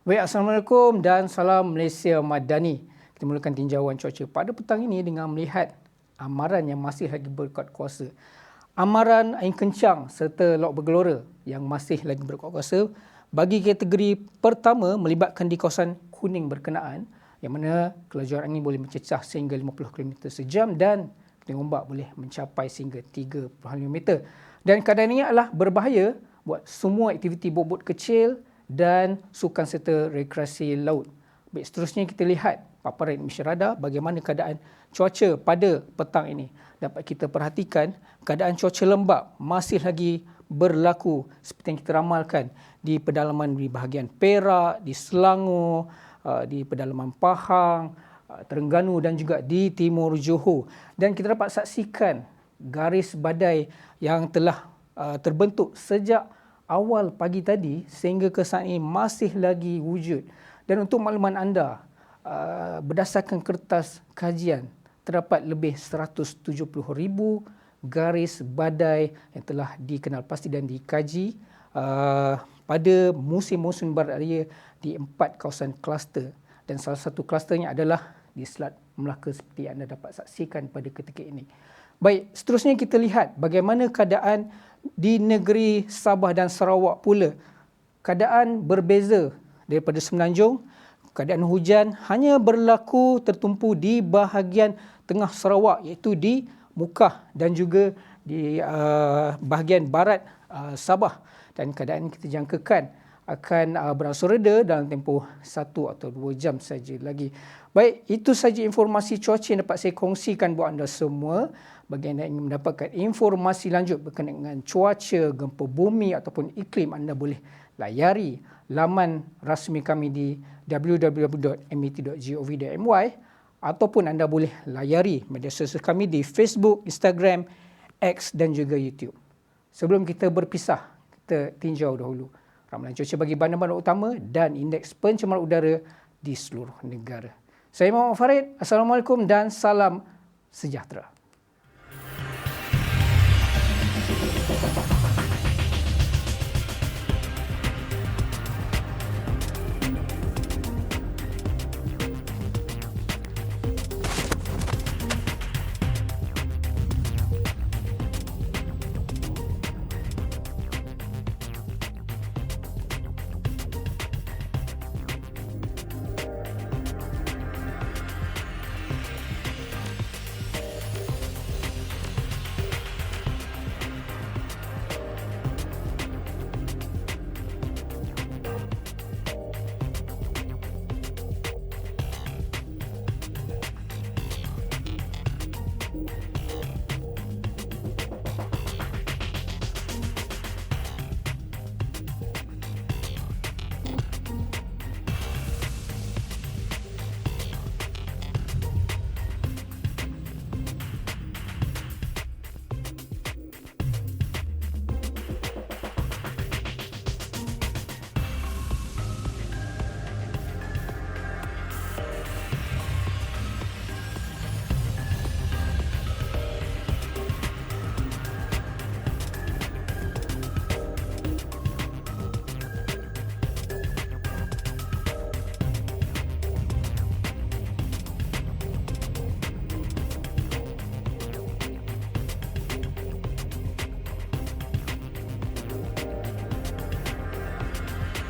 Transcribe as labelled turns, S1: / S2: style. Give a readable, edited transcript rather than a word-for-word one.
S1: Baik, Assalamualaikum dan salam Malaysia Madani. Kita mulakan tinjauan cuaca pada petang ini dengan melihat amaran yang masih lagi berkuat kuasa. Amaran angin kencang serta laut bergelora yang masih lagi berkuat kuasa bagi kategori pertama melibatkan di kawasan kuning berkenaan, yang mana kelajuan angin boleh mencecah sehingga 50 km sejam dan ketinggian ombak boleh mencapai sehingga 3.5 meter. Dan keadaan ini adalah berbahaya buat semua aktiviti bot-bot kecil dan sukan serta rekreasi laut. Baik, seterusnya kita lihat paparan Indonesia Radar bagaimana keadaan cuaca pada petang ini. Dapat kita perhatikan keadaan cuaca lembap masih lagi berlaku seperti yang kita ramalkan di pedalaman di bahagian Perak, di Selangor, di pedalaman Pahang, Terengganu dan juga di timur Johor. Dan kita dapat saksikan garis badai yang telah terbentuk sejak awal pagi tadi sehingga ke saat ini masih lagi wujud. Dan untuk makluman anda, berdasarkan kertas kajian, terdapat lebih 170,000 garis badai yang telah dikenal pasti dan dikaji pada musim-musim barat raya di 4 kawasan kluster. Dan salah satu klusternya adalah di Selat Melaka seperti anda dapat saksikan pada ketika ini. Baik, seterusnya kita lihat bagaimana keadaan di negeri Sabah dan Sarawak pula. Keadaan berbeza daripada Semenanjung. Keadaan hujan hanya berlaku tertumpu di bahagian tengah Sarawak, iaitu di Mukah dan juga di bahagian barat Sabah. Dan keadaan kita jangkakan akan berangsur reda dalam tempoh 1 atau 2 jam saja lagi. Baik, itu saja informasi cuaca yang dapat saya kongsikan buat anda semua. Bagi anda yang ingin mendapatkan informasi lanjut berkenaan dengan cuaca, gempa bumi ataupun iklim, anda boleh layari laman rasmi kami di www.met.gov.my ataupun anda boleh layari media sosial kami di Facebook, Instagram, X dan juga YouTube. Sebelum kita berpisah, kita tinjau dahulu ramalan cuaca bagi bandar-bandar utama dan indeks pencemaran udara di seluruh negara. Saya Muhammad Farid. Assalamualaikum dan salam sejahtera.